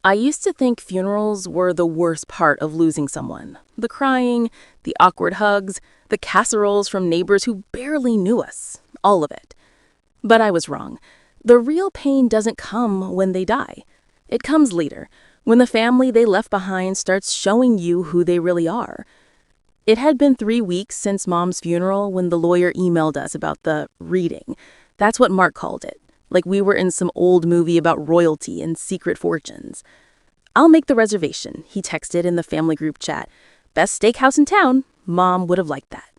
I used to think funerals were the worst part of losing someone. The crying, the awkward hugs, the casseroles from neighbors who barely knew us. All of it. But I was wrong. The real pain doesn't come when they die. It comes later, when the family they left behind starts showing you who they really are. It had been 3 weeks since Mom's funeral when the lawyer emailed us about the reading. That's what Mark called it, like we were in some old movie about royalty and secret fortunes. "I'll make the reservation," he texted in the family group chat. "Best steakhouse in town." Mom would have liked that.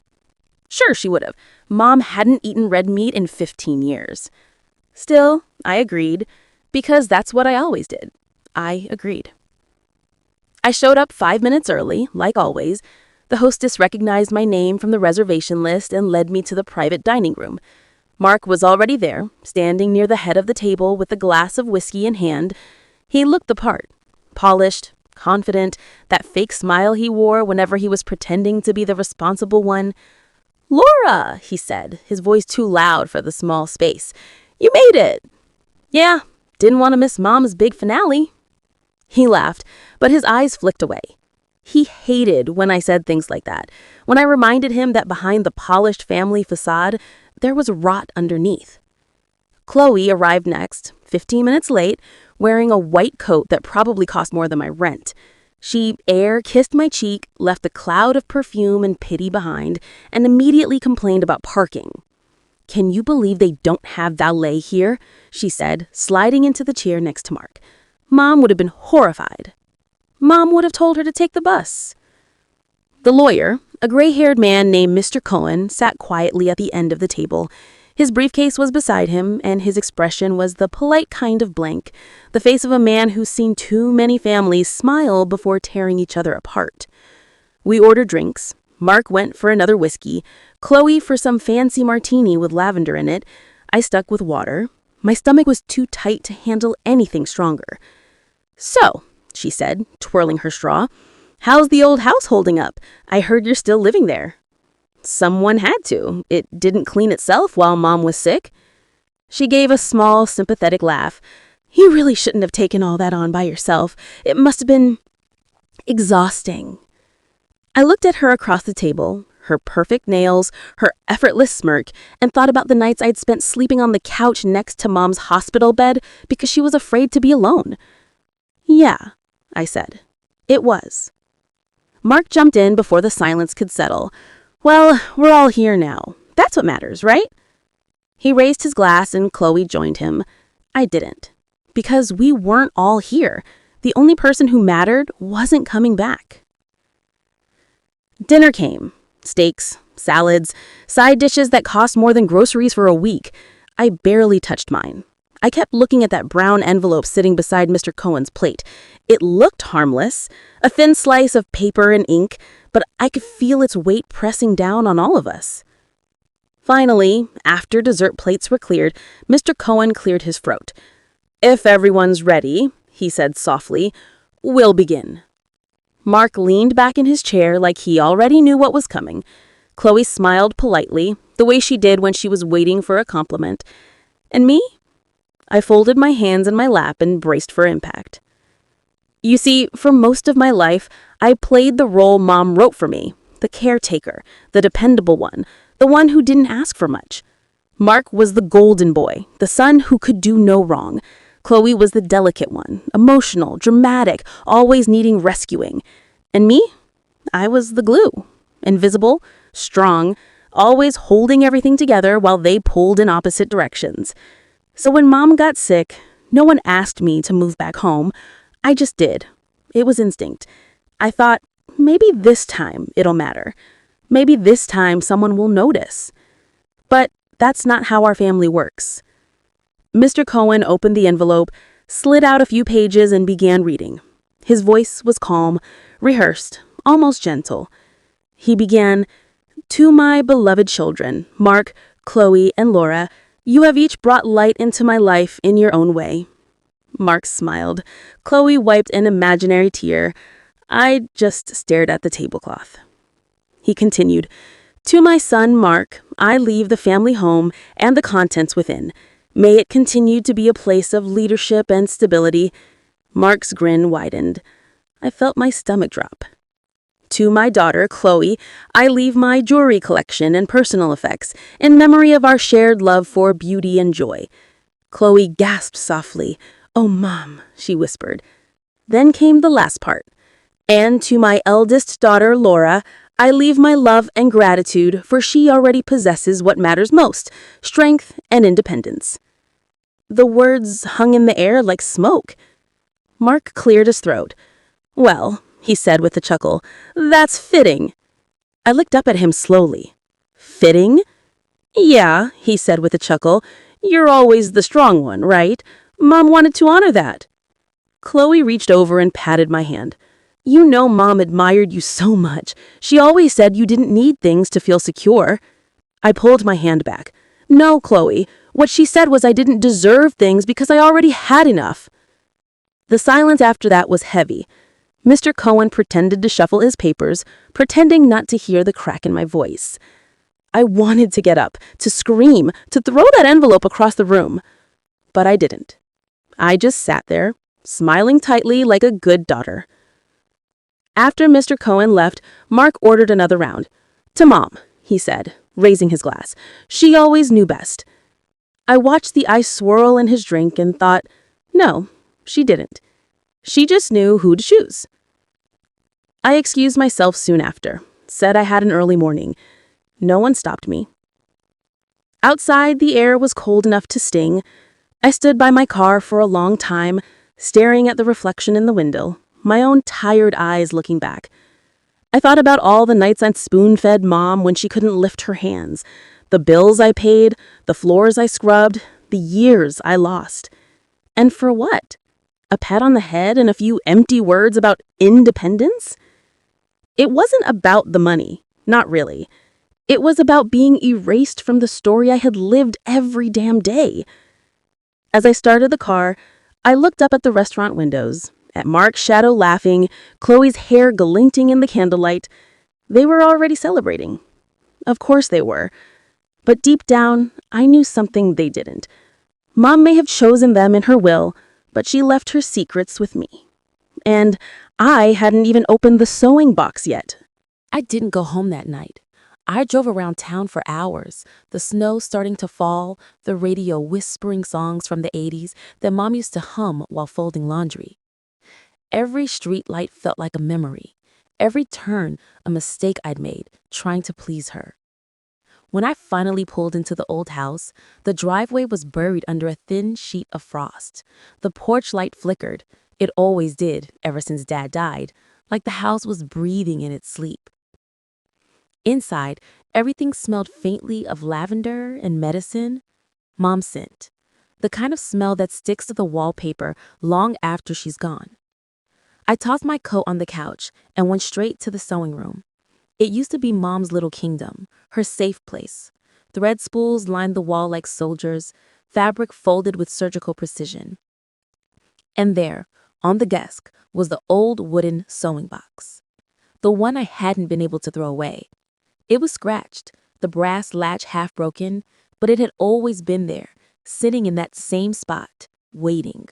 Sure, she would have. Mom hadn't eaten red meat in 15 years. Still, I agreed, because that's what I always did. I agreed. I showed up 5 minutes early, like always. The hostess recognized my name from the reservation list and led me to the private dining room. Mark was already there, standing near the head of the table with a glass of whiskey in hand. He looked the part. Polished, confident, that fake smile he wore whenever he was pretending to be the responsible one. "Laura," he said, his voice too loud for the small space. "You made it." "Yeah, didn't want to miss Mom's big finale." He laughed, but his eyes flicked away. He hated when I said things like that, when I reminded him that behind the polished family facade, there was rot underneath. Chloe arrived next, 15 minutes late, wearing a white coat that probably cost more than my rent. She air-kissed my cheek, left a cloud of perfume and pity behind, and immediately complained about parking. "Can you believe they don't have valet here?" she said, sliding into the chair next to Mark. Mom would have been horrified. Mom would have told her to take the bus. The lawyer, a gray-haired man named Mr. Cohen, sat quietly at the end of the table. His briefcase was beside him, and his expression was the polite kind of blank, the face of a man who's seen too many families smile before tearing each other apart. We ordered drinks. Mark went for another whiskey, Chloe for some fancy martini with lavender in it. I stuck with water. My stomach was too tight to handle anything stronger. "So," she said, twirling her straw, "how's the old house holding up? I heard you're still living there." "Someone had to. It didn't clean itself while Mom was sick." She gave a small, sympathetic laugh. "You really shouldn't have taken all that on by yourself. It must have been exhausting." I looked at her across the table, her perfect nails, her effortless smirk, and thought about the nights I'd spent sleeping on the couch next to Mom's hospital bed because she was afraid to be alone. "Yeah," I said. "It was." Mark jumped in before the silence could settle. "Well, we're all here now. That's what matters, right?" He raised his glass and Chloe joined him. I didn't. Because we weren't all here. The only person who mattered wasn't coming back. Dinner came. Steaks, salads, side dishes that cost more than groceries for a week. I barely touched mine. I kept looking at that brown envelope sitting beside Mr. Cohen's plate. It looked harmless, a thin slice of paper and ink, but I could feel its weight pressing down on all of us. Finally, after dessert plates were cleared, Mr. Cohen cleared his throat. "If everyone's ready," he said softly, "we'll begin." Mark leaned back in his chair like he already knew what was coming. Chloe smiled politely, the way she did when she was waiting for a compliment. And me? I folded my hands in my lap and braced for impact. You see, for most of my life, I played the role Mom wrote for me, the caretaker, the dependable one, the one who didn't ask for much. Mark was the golden boy, the son who could do no wrong. Chloe was the delicate one, emotional, dramatic, always needing rescuing. And me? I was the glue, invisible, strong, always holding everything together while they pulled in opposite directions. So when Mom got sick, no one asked me to move back home. I just did. It was instinct. I thought, maybe this time it'll matter. Maybe this time someone will notice. But that's not how our family works. Mr. Cohen opened the envelope, slid out a few pages, and began reading. His voice was calm, rehearsed, almost gentle. He began, "To my beloved children, Mark, Chloe, and Laura, you have each brought light into my life in your own way." Mark smiled. Chloe wiped an imaginary tear. I just stared at the tablecloth. He continued, "To my son, Mark, I leave the family home and the contents within. May it continue to be a place of leadership and stability. Mark's grin widened. I felt my stomach drop. To my daughter, Chloe, I leave my jewelry collection and personal effects in memory of our shared love for beauty and joy. Chloe gasped softly. "Oh, Mom," she whispered. Then came the last part. And to my eldest daughter, Laura, I leave my love and gratitude, for she already possesses what matters most, strength and independence. The words hung in the air like smoke. Mark cleared his throat. "Well," he said with a chuckle, "that's fitting." I looked up at him slowly. "Fitting?" "Yeah," he said with a chuckle. "You're always the strong one, right? Mom wanted to honor that." Chloe reached over and patted my hand. "You know Mom admired you so much. She always said you didn't need things to feel secure." I pulled my hand back. "No, Chloe. What she said was I didn't deserve things because I already had enough." The silence after that was heavy. Mr. Cohen pretended to shuffle his papers, pretending not to hear the crack in my voice. I wanted to get up, to scream, to throw that envelope across the room. But I didn't. I just sat there, smiling tightly like a good daughter. After Mr. Cohen left, Mark ordered another round. "To Mom," he said, raising his glass. "She always knew best." I watched the ice swirl in his drink and thought, no, she didn't. She just knew who to choose. I excused myself soon after, said I had an early morning. No one stopped me. Outside, the air was cold enough to sting. I stood by my car for a long time, staring at the reflection in the window, my own tired eyes looking back. I thought about all the nights I'd spoon-fed Mom when she couldn't lift her hands, the bills I paid, the floors I scrubbed, the years I lost. And for what? A pat on the head and a few empty words about independence? It wasn't about the money, not really. It was about being erased from the story I had lived every damn day. As I started the car, I looked up at the restaurant windows, at Mark's shadow laughing, Chloe's hair glinting in the candlelight. They were already celebrating. Of course they were. But deep down, I knew something they didn't. Mom may have chosen them in her will, but she left her secrets with me. And I hadn't even opened the sewing box yet. I didn't go home that night. I drove around town for hours, the snow starting to fall, the radio whispering songs from the 80s that Mom used to hum while folding laundry. Every street light felt like a memory, every turn a mistake I'd made trying to please her. When I finally pulled into the old house, the driveway was buried under a thin sheet of frost. The porch light flickered. It always did, ever since Dad died, like the house was breathing in its sleep. Inside, everything smelled faintly of lavender and medicine. Mom's scent, the kind of smell that sticks to the wallpaper long after she's gone. I tossed my coat on the couch and went straight to the sewing room. It used to be Mom's little kingdom, her safe place. Thread spools lined the wall like soldiers, fabric folded with surgical precision. And there, on the desk, was the old wooden sewing box. The one I hadn't been able to throw away. It was scratched, the brass latch half broken, but it had always been there, sitting in that same spot, waiting.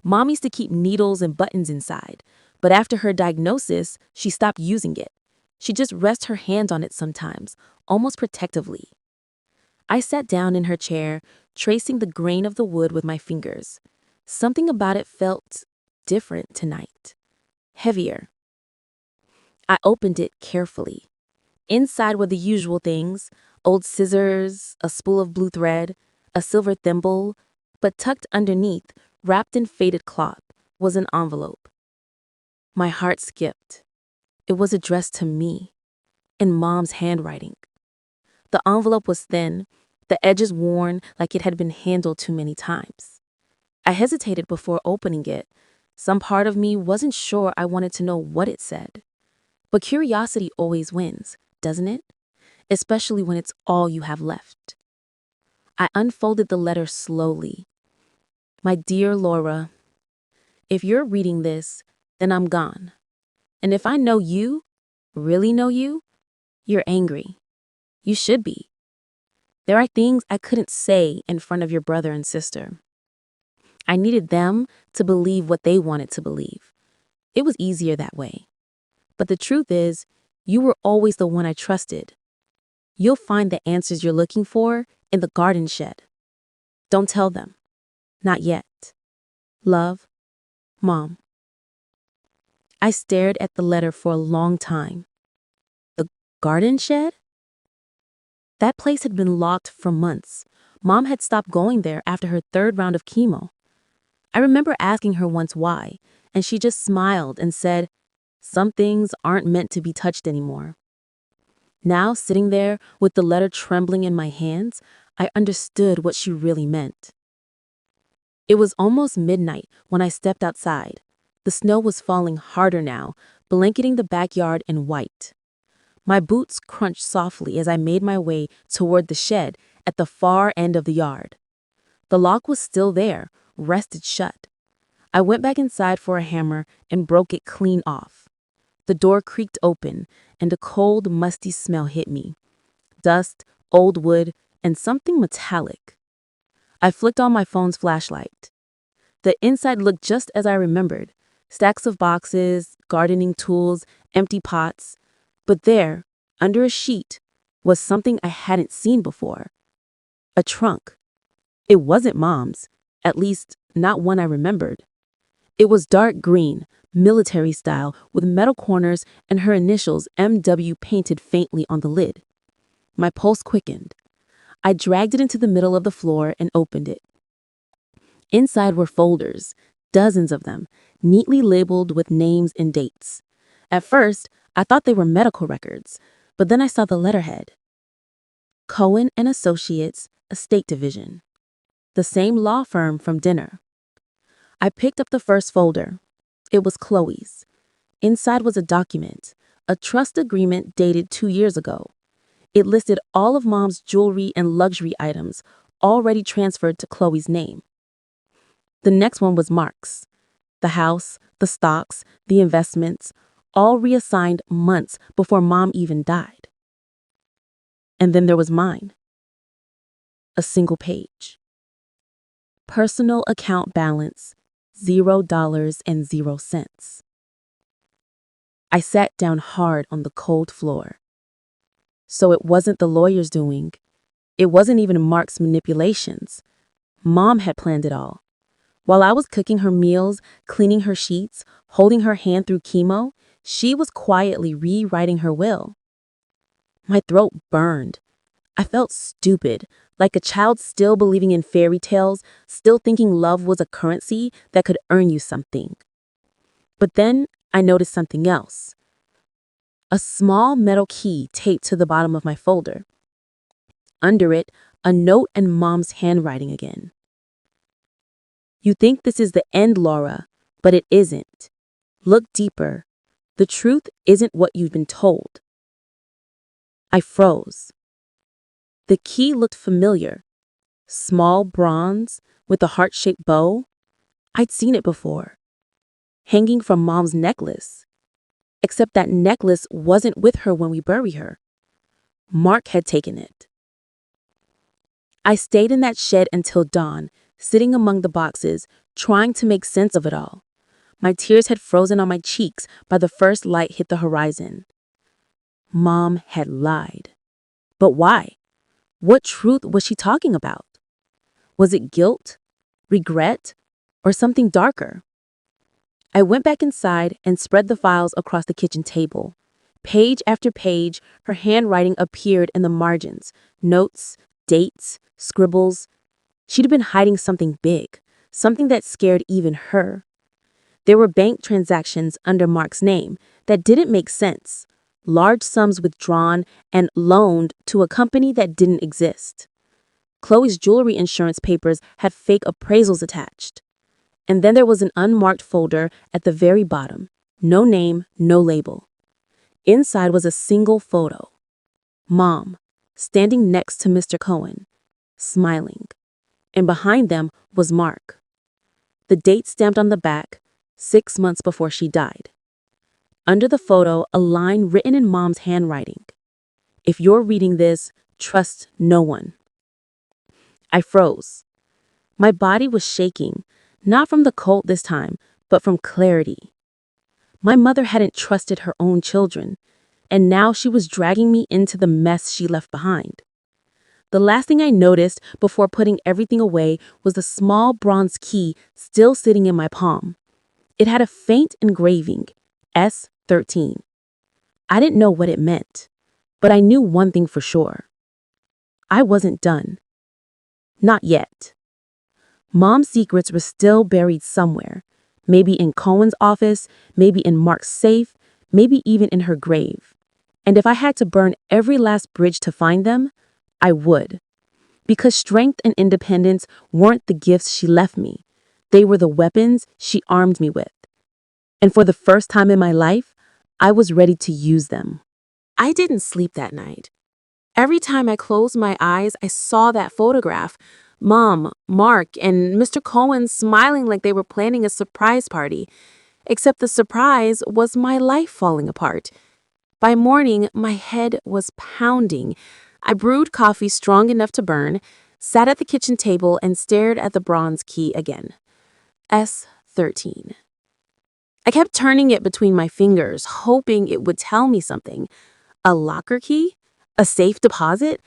Mom used to keep needles and buttons inside, but after her diagnosis, she stopped using it. She'd just rest her hands on it sometimes, almost protectively. I sat down in her chair, tracing the grain of the wood with my fingers. Something about it felt different tonight, heavier. I opened it carefully. Inside were the usual things, old scissors, a spool of blue thread, a silver thimble, but tucked underneath, wrapped in faded cloth, was an envelope. My heart skipped. It was addressed to me, in Mom's handwriting. The envelope was thin, the edges worn like it had been handled too many times. I hesitated before opening it. Some part of me wasn't sure I wanted to know what it said. But curiosity always wins, doesn't it? Especially when it's all you have left. I unfolded the letter slowly. My dear Laura, if you're reading this, then I'm gone. And if I know you, really know you, you're angry. You should be. There are things I couldn't say in front of your brother and sister. I needed them to believe what they wanted to believe. It was easier that way. But the truth is, you were always the one I trusted. You'll find the answers you're looking for in the garden shed. Don't tell them. Not yet. Love, Mom. I stared at the letter for a long time. The garden shed? That place had been locked for months. Mom had stopped going there after her third round of chemo. I remember asking her once why, and she just smiled and said, "Some things aren't meant to be touched anymore." Now, sitting there with the letter trembling in my hands, I understood what she really meant. It was almost midnight when I stepped outside. The snow was falling harder now, blanketing the backyard in white. My boots crunched softly as I made my way toward the shed at the far end of the yard. The lock was still there, rested shut. I went back inside for a hammer and broke it clean off. The door creaked open, and a cold, musty smell hit me. Dust, old wood, and something metallic. I flicked on my phone's flashlight. The inside looked just as I remembered. Stacks of boxes, gardening tools, empty pots. But there, under a sheet, was something I hadn't seen before. A trunk. It wasn't Mom's, at least not one I remembered. It was dark green, military style, with metal corners and her initials MW painted faintly on the lid. My pulse quickened. I dragged it into the middle of the floor and opened it. Inside were folders, dozens of them, neatly labeled with names and dates. At first, I thought they were medical records, but then I saw the letterhead. Cohen and Associates, Estate Division. The same law firm from dinner. I picked up the first folder. It was Chloe's. Inside was a document, a trust agreement dated 2 years ago. It listed all of Mom's jewelry and luxury items already transferred to Chloe's name. The next one was Mark's. The house, the stocks, the investments, all reassigned months before Mom even died. And then there was mine. A single page. Personal account balance, $0.00. I sat down hard on the cold floor. So it wasn't the lawyer's doing. It wasn't even Mark's manipulations. Mom had planned it all. While I was cooking her meals, cleaning her sheets, holding her hand through chemo, she was quietly rewriting her will. My throat burned. I felt stupid, like a child still believing in fairy tales, still thinking love was a currency that could earn you something. But then I noticed something else. A small metal key taped to the bottom of my folder. Under it, a note in Mom's handwriting again. "You think this is the end, Laura, but it isn't. Look deeper. The truth isn't what you've been told." I froze. The key looked familiar. Small bronze with a heart-shaped bow. I'd seen it before. Hanging from Mom's necklace. Except that necklace wasn't with her when we buried her. Mark had taken it. I stayed in that shed until dawn, sitting among the boxes, trying to make sense of it all. My tears had frozen on my cheeks by the first light hit the horizon. Mom had lied. But why? What truth was she talking about? Was it guilt, regret, or something darker? I went back inside and spread the files across the kitchen table. Page after page, her handwriting appeared in the margins. Notes, dates, scribbles. She'd been hiding something big, something that scared even her. There were bank transactions under Mark's name that didn't make sense. Large sums withdrawn and loaned to a company that didn't exist. Chloe's jewelry insurance papers had fake appraisals attached. And then there was an unmarked folder at the very bottom. No name, no label. Inside was a single photo. Mom, standing next to Mr. Cohen, smiling. And behind them was Mark. The date stamped on the back, 6 months before she died. Under the photo, a line written in Mom's handwriting. "If you're reading this, trust no one." I froze. My body was shaking, Not from the cold this time, but from clarity. My mother hadn't trusted her own children, and now she was dragging me into the mess she left behind. The last thing I noticed before putting everything away was the small bronze key still sitting in my palm. It had a faint engraving, S13. I didn't know what it meant, but I knew one thing for sure. I wasn't done. Not yet. Mom's secrets were still buried somewhere, maybe in Cohen's office, maybe in Mark's safe, maybe even in her grave. And if I had to burn every last bridge to find them, I would. Because strength and independence weren't the gifts she left me. They were the weapons she armed me with. And for the first time in my life, I was ready to use them. I didn't sleep that night. Every time I closed my eyes, I saw that photograph. Mom, Mark, and Mr. Cohen smiling like they were planning a surprise party. Except the surprise was my life falling apart. By morning, my head was pounding. I brewed coffee strong enough to burn, sat at the kitchen table, and stared at the bronze key again. S13. I kept turning it between my fingers, hoping it would tell me something. A locker key? A safe deposit?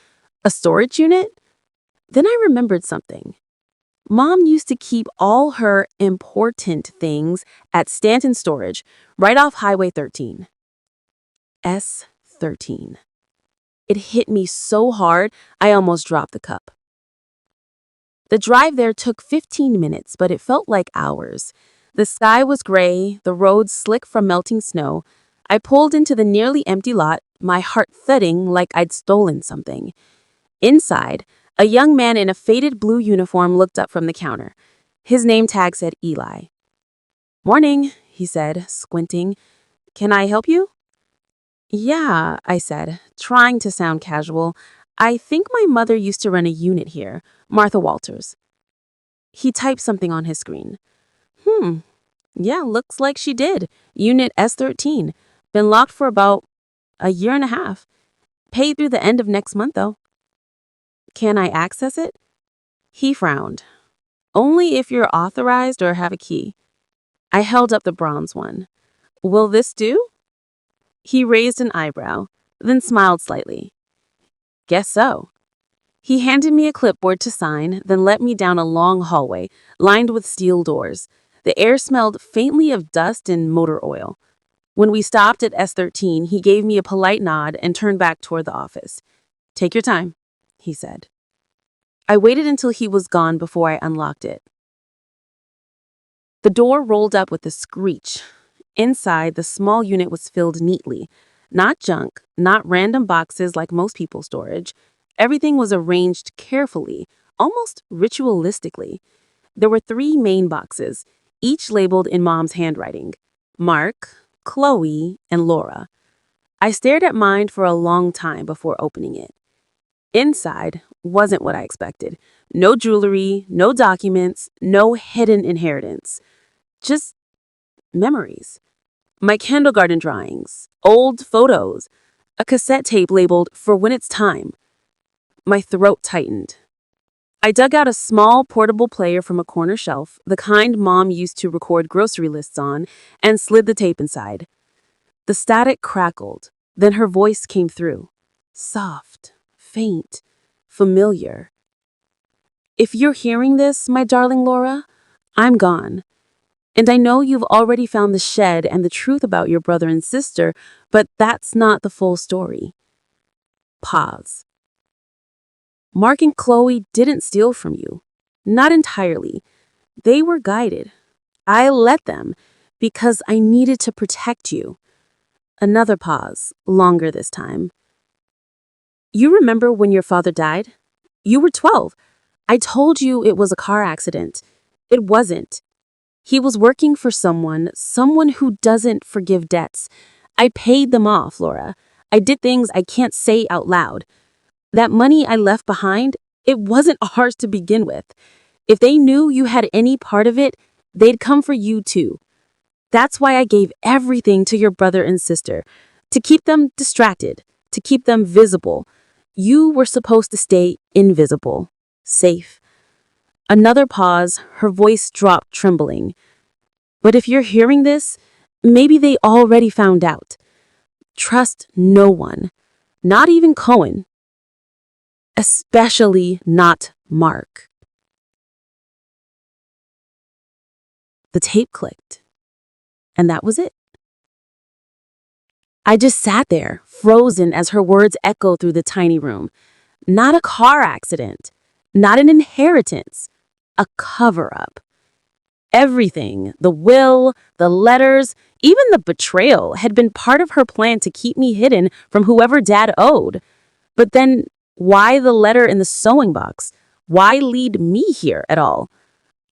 A storage unit? Then I remembered something. Mom used to keep all her important things at Stanton Storage, right off Highway 13. S13. It hit me so hard, I almost dropped the cup. The drive there took 15 minutes, but it felt like hours. The sky was gray, the roads slick from melting snow. I pulled into the nearly empty lot, my heart thudding like I'd stolen something. Inside, a young man in a faded blue uniform looked up from the counter. His name tag said Eli. "Morning," he said, squinting. "Can I help you?" "Yeah," I said, trying to sound casual. "I think my mother used to run a unit here, Martha Walters." He typed something on his screen. Yeah, looks like she did. Unit S13. Been locked for about a year and a half. Paid through the end of next month, though." "Can I access it?" He frowned. "Only if you're authorized or have a key." I held up the bronze one. "Will this do?" He raised an eyebrow, then smiled slightly. "Guess so." He handed me a clipboard to sign, then led me down a long hallway, lined with steel doors. The air smelled faintly of dust and motor oil. When we stopped at S13, he gave me a polite nod and turned back toward the office. "Take your time," he said. I waited until he was gone before I unlocked it. The door rolled up with a screech. Inside, the small unit was filled neatly. Not junk, not random boxes like most people's storage. Everything was arranged carefully, almost ritualistically. There were 3 main boxes, each labeled in Mom's handwriting: Mark, Chloe, and Laura. I stared at mine for a long time before opening it. Inside wasn't what I expected. No jewelry, no documents, no hidden inheritance. Just memories. My kindergarten drawings, old photos, a cassette tape labeled "For When It's Time." My throat tightened. I dug out a small portable player from a corner shelf, the kind Mom used to record grocery lists on, and slid the tape inside. The static crackled, then her voice came through. Soft, faint, familiar. "If you're hearing this, my darling Laura, I'm gone. And I know you've already found the shed and the truth about your brother and sister, but that's not the full story." Pause. "Mark and Chloe didn't steal from you. Not entirely. They were guided. I let them because I needed to protect you." Another pause, longer this time. "You remember when your father died? You were 12. I told you it was a car accident. It wasn't. He was working for someone who doesn't forgive debts. I paid them off, Laura. I did things I can't say out loud. That money I left behind, it wasn't ours to begin with. If they knew you had any part of it, they'd come for you too. That's why I gave everything to your brother and sister, to keep them distracted, to keep them visible. You were supposed to stay invisible, safe. Another pause, her voice dropped, trembling. But if you're hearing this, maybe they already found out. Trust no one, not even Cohen, especially not Mark. The tape clicked, and that was it. I just sat there, frozen as her words echoed through the tiny room. Not a car accident, not an inheritance, a cover-up. Everything, the will, the letters, even the betrayal, had been part of her plan to keep me hidden from whoever Dad owed. But then, why the letter in the sewing box? Why lead me here at all?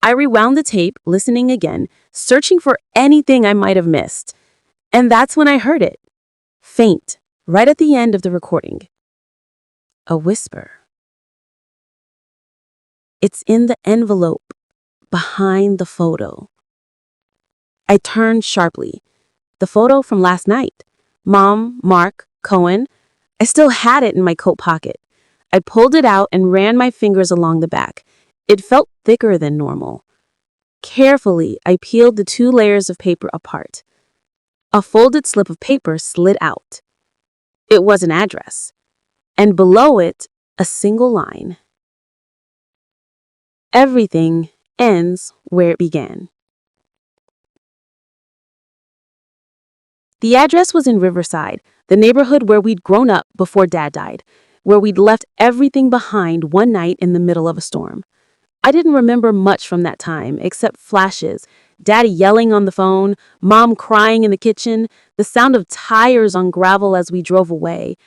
I rewound the tape, listening again, searching for anything I might have missed. And that's when I heard it. Faint, right at the end of the recording. A whisper. It's in the envelope, behind the photo. I turned sharply. The photo from last night. Mom, Mark, Cohen. I still had it in my coat pocket. I pulled it out and ran my fingers along the back. It felt thicker than normal. Carefully, I peeled the 2 layers of paper apart. A folded slip of paper slid out. It was an address. And below it, a single line. Everything ends where it began. The address was in Riverside, the neighborhood where we'd grown up before Dad died, where we'd left everything behind one night in the middle of a storm. I didn't remember much from that time, except flashes. Daddy yelling on the phone, Mom crying in the kitchen, the sound of tires on gravel as we drove away.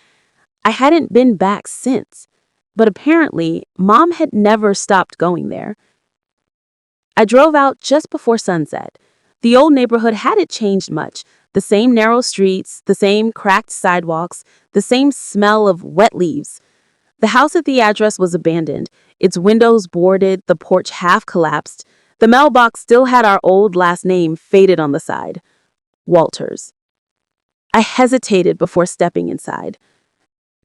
I hadn't been back since, but apparently, Mom had never stopped going there. I drove out just before sunset. The old neighborhood hadn't changed much. The same narrow streets, the same cracked sidewalks, the same smell of wet leaves. The house at the address was abandoned, its windows boarded, the porch half collapsed. The mailbox still had our old last name faded on the side. Walters. I hesitated before stepping inside.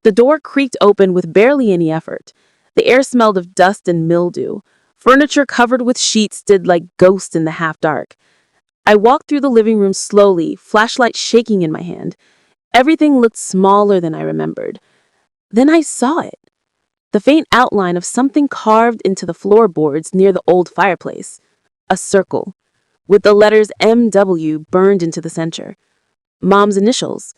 The door creaked open with barely any effort. The air smelled of dust and mildew. Furniture covered with sheets stood like ghosts in the half-dark. I walked through the living room slowly, flashlight shaking in my hand. Everything looked smaller than I remembered. Then I saw it. The faint outline of something carved into the floorboards near the old fireplace. A circle, with the letters MW burned into the center. Mom's initials.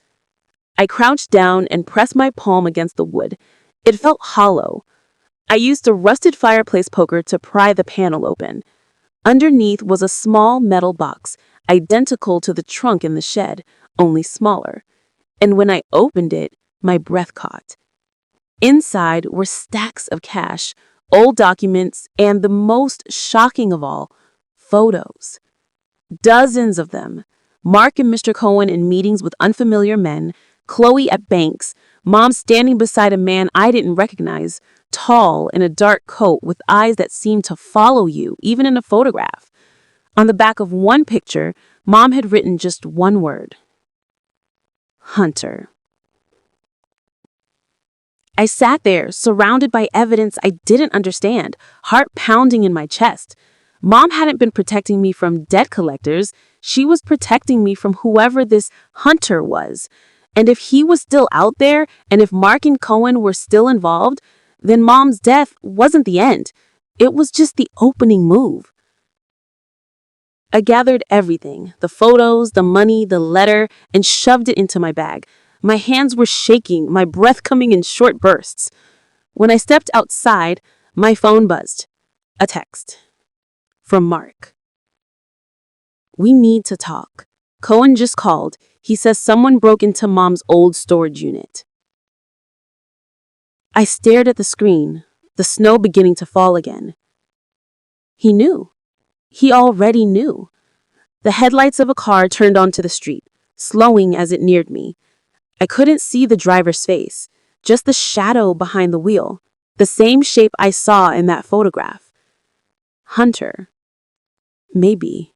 I crouched down and pressed my palm against the wood. It felt hollow. I used a rusted fireplace poker to pry the panel open. Underneath was a small metal box, identical to the trunk in the shed, only smaller. And when I opened it, my breath caught. Inside were stacks of cash, old documents, and the most shocking of all, photos. Dozens of them. Mark and Mr. Cohen in meetings with unfamiliar men, Chloe at banks, Mom standing beside a man I didn't recognize, tall in a dark coat with eyes that seemed to follow you, even in a photograph. On the back of one picture, Mom had written just one word. Hunter. I sat there, surrounded by evidence I didn't understand, heart pounding in my chest. Mom hadn't been protecting me from debt collectors. She was protecting me from whoever this Hunter was. And if he was still out there, and if Mark and Cohen were still involved, then Mom's death wasn't the end. It was just the opening move. I gathered everything, the photos, the money, the letter, and shoved it into my bag. My hands were shaking, my breath coming in short bursts. When I stepped outside, my phone buzzed. A text. From Mark. We need to talk. Cohen just called. He says someone broke into Mom's old storage unit. I stared at the screen, the snow beginning to fall again. He knew. He already knew. The headlights of a car turned onto the street, slowing as it neared me. I couldn't see the driver's face, just the shadow behind the wheel, the same shape I saw in that photograph. Hunter. Maybe.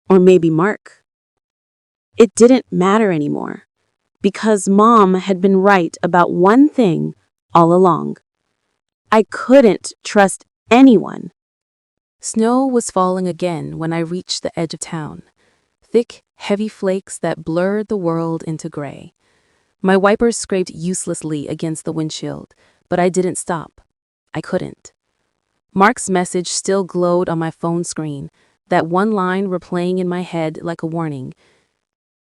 Or maybe Mark. It didn't matter anymore, because Mom had been right about one thing all along. I couldn't trust anyone. Snow was falling again when I reached the edge of town. Thick, heavy flakes that blurred the world into gray. My wipers scraped uselessly against the windshield, but I didn't stop. I couldn't. Mark's message still glowed on my phone screen, that one line replaying in my head like a warning.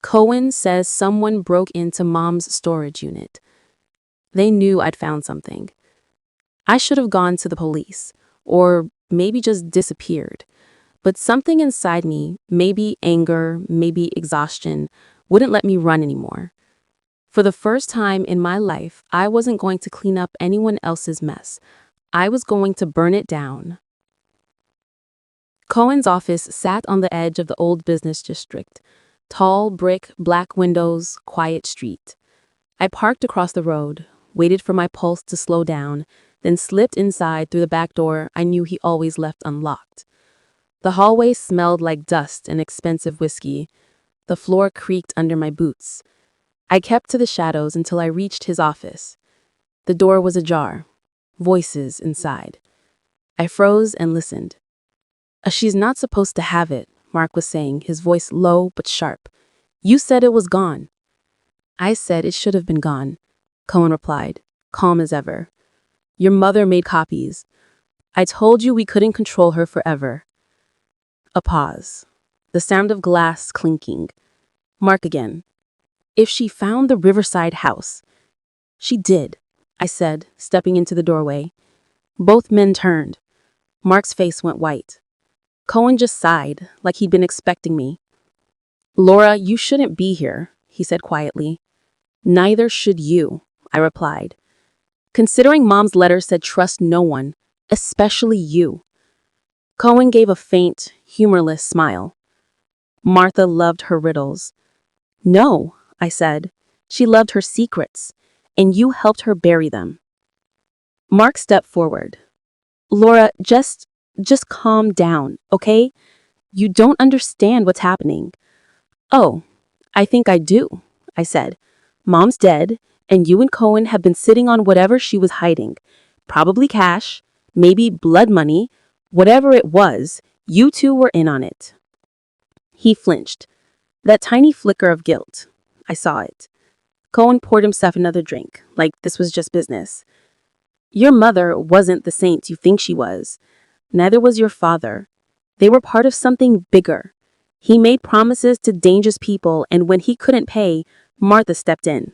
Cohen says someone broke into Mom's storage unit. They knew I'd found something. I should have gone to the police, or maybe just disappeared. But something inside me, maybe anger, maybe exhaustion, wouldn't let me run anymore. For the first time in my life, I wasn't going to clean up anyone else's mess. I was going to burn it down. Cohen's office sat on the edge of the old business district. Tall brick, black windows, quiet street. I parked across the road, waited for my pulse to slow down, then slipped inside through the back door I knew he always left unlocked. The hallway smelled like dust and expensive whiskey. The floor creaked under my boots. I kept to the shadows until I reached his office. The door was ajar. Voices inside. I froze and listened. She's not supposed to have it," Mark was saying, his voice low but sharp. "You said it was gone." "I said it should have been gone," Cohen replied, calm as ever. "Your mother made copies. I told you we couldn't control her forever." A pause. The sound of glass clinking. Mark again. "If she found the Riverside house." "She did," I said, stepping into the doorway. Both men turned. Mark's face went white. Cohen just sighed, like he'd been expecting me. "Laura, you shouldn't be here," he said quietly. "Neither should you," I replied. "Considering Mom's letter said trust no one, especially you." Cohen gave a faint, humorless smile. "Martha loved her riddles." "No," I said. "She loved her secrets, and you helped her bury them." Mark stepped forward. "Laura, just calm down, okay? You don't understand what's happening." "Oh, I think I do," I said. "Mom's dead, and you and Cohen have been sitting on whatever she was hiding. Probably cash, maybe blood money, whatever it was, you two were in on it." He flinched. That tiny flicker of guilt. I saw it. Cohen poured himself another drink, like this was just business. "Your mother wasn't the saint you think she was. Neither was your father. They were part of something bigger. He made promises to dangerous people, and when he couldn't pay, Martha stepped in."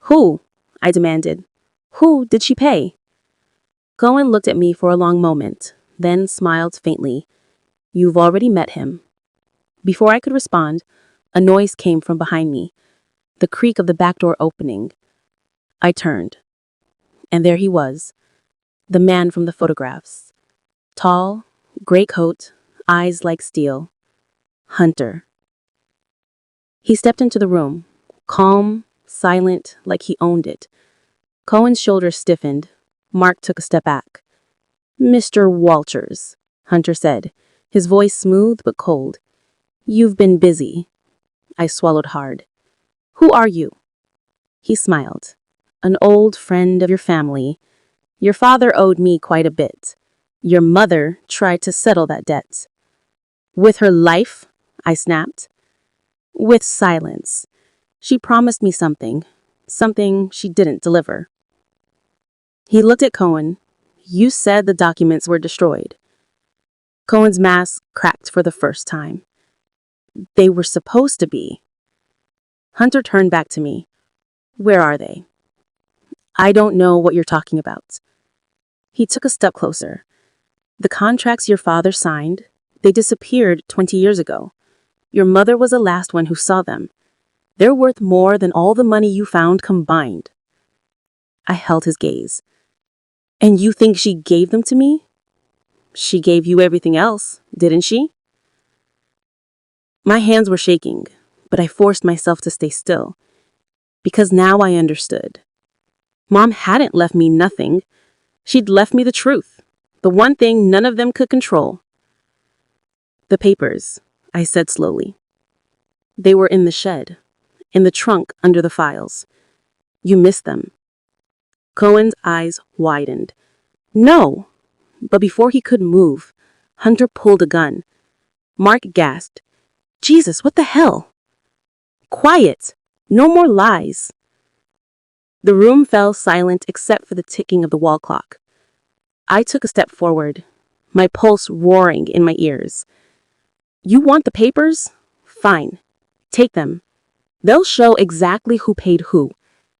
"Who?" I demanded. "Who did she pay?" Cohen looked at me for a long moment, then smiled faintly. "You've already met him." Before I could respond, a noise came from behind me, the creak of the back door opening. I turned, and there he was, the man from the photographs. Tall, gray coat, eyes like steel. Hunter. He stepped into the room, calm, silent, like he owned it. Cohen's shoulders stiffened. Mark took a step back. "Mr. Walters," Hunter said, his voice smooth but cold. "You've been busy." I swallowed hard. "Who are you?" He smiled. "An old friend of your family. Your father owed me quite a bit. Your mother tried to settle that debt." "With her life?" I snapped. "With silence. She promised me something she didn't deliver." He looked at Cohen. "You said the documents were destroyed." Cohen's mask cracked for the first time. "They were supposed to be." Hunter turned back to me. "Where are they?" "I don't know what you're talking about." He took a step closer. "The contracts your father signed, they disappeared 20 years ago. Your mother was the last one who saw them. They're worth more than all the money you found combined." I held his gaze. "And you think she gave them to me?" "She gave you everything else, didn't she?" My hands were shaking, but I forced myself to stay still. Because now I understood. Mom hadn't left me nothing. She'd left me the truth, the one thing none of them could control. "The papers," I said slowly. "They were in the shed, in the trunk under the files. You missed them." Cohen's eyes widened. "No, but before he could move, Hunter pulled a gun. Mark gasped. Jesus, what the hell? Quiet! No more lies! The room fell silent except for the ticking of the wall clock. I took a step forward, my pulse roaring in my ears. You want the papers? Fine. Take them. They'll show exactly who paid who,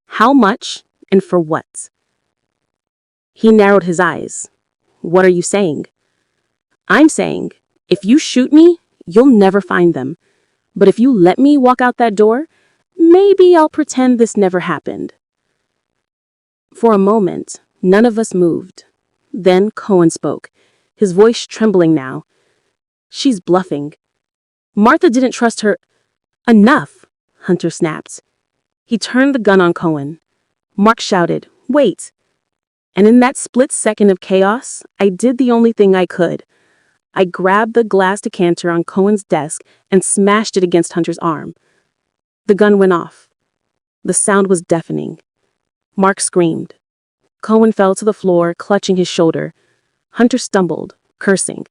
how much, and for what. He narrowed his eyes. What are you saying? I'm saying, if you shoot me, you'll never find them. But if you let me walk out that door, maybe I'll pretend this never happened. For a moment, none of us moved. Then Cohen spoke, his voice trembling now. She's bluffing. Martha didn't trust her. Enough, Hunter snapped. He turned the gun on Cohen. Mark shouted, wait. And in that split second of chaos, I did the only thing I could. I grabbed the glass decanter on Cohen's desk and smashed it against Hunter's arm. The gun went off. The sound was deafening. Mark screamed. Cohen fell to the floor, clutching his shoulder. Hunter stumbled, cursing.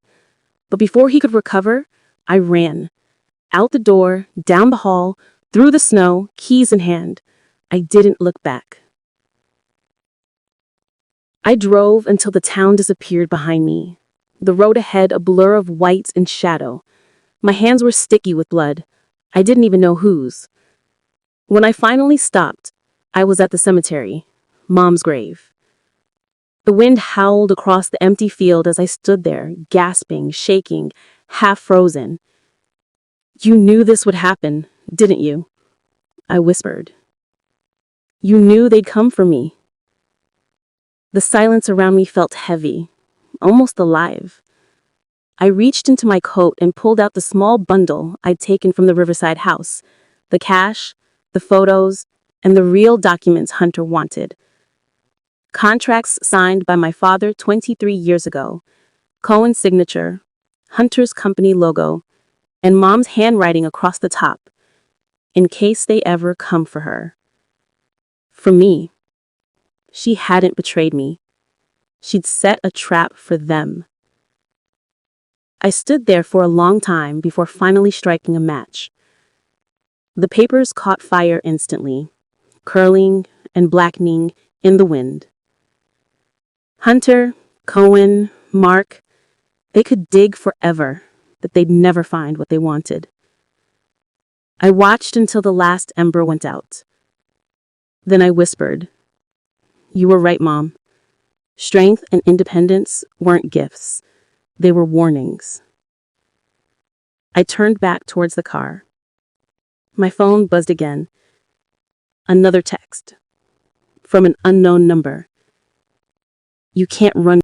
But before he could recover, I ran. Out the door, down the hall, through the snow, keys in hand. I didn't look back. I drove until the town disappeared behind me. The road ahead a blur of white and shadow. My hands were sticky with blood. I didn't even know whose. When I finally stopped, I was at the cemetery, Mom's grave. The wind howled across the empty field as I stood there, gasping, shaking, half frozen. You knew this would happen, didn't you? I whispered. You knew they'd come for me. The silence around me felt heavy, almost alive. I reached into my coat and pulled out the small bundle I'd taken from the Riverside house, the cash, the photos, and the real documents Hunter wanted. Contracts signed by my father 23 years ago, Cohen's signature, Hunter's company logo, and Mom's handwriting across the top, in case they ever come for her. For me. She hadn't betrayed me. She'd set a trap for them. I stood there for a long time before finally striking a match. The papers caught fire instantly, curling and blackening in the wind. Hunter, Cohen, Mark, they could dig forever, but they'd never find what they wanted. I watched until the last ember went out. Then I whispered, You were right, Mom. Strength and independence weren't gifts. They were warnings. I turned back towards the car. My phone buzzed again. Another text. From an unknown number. You can't run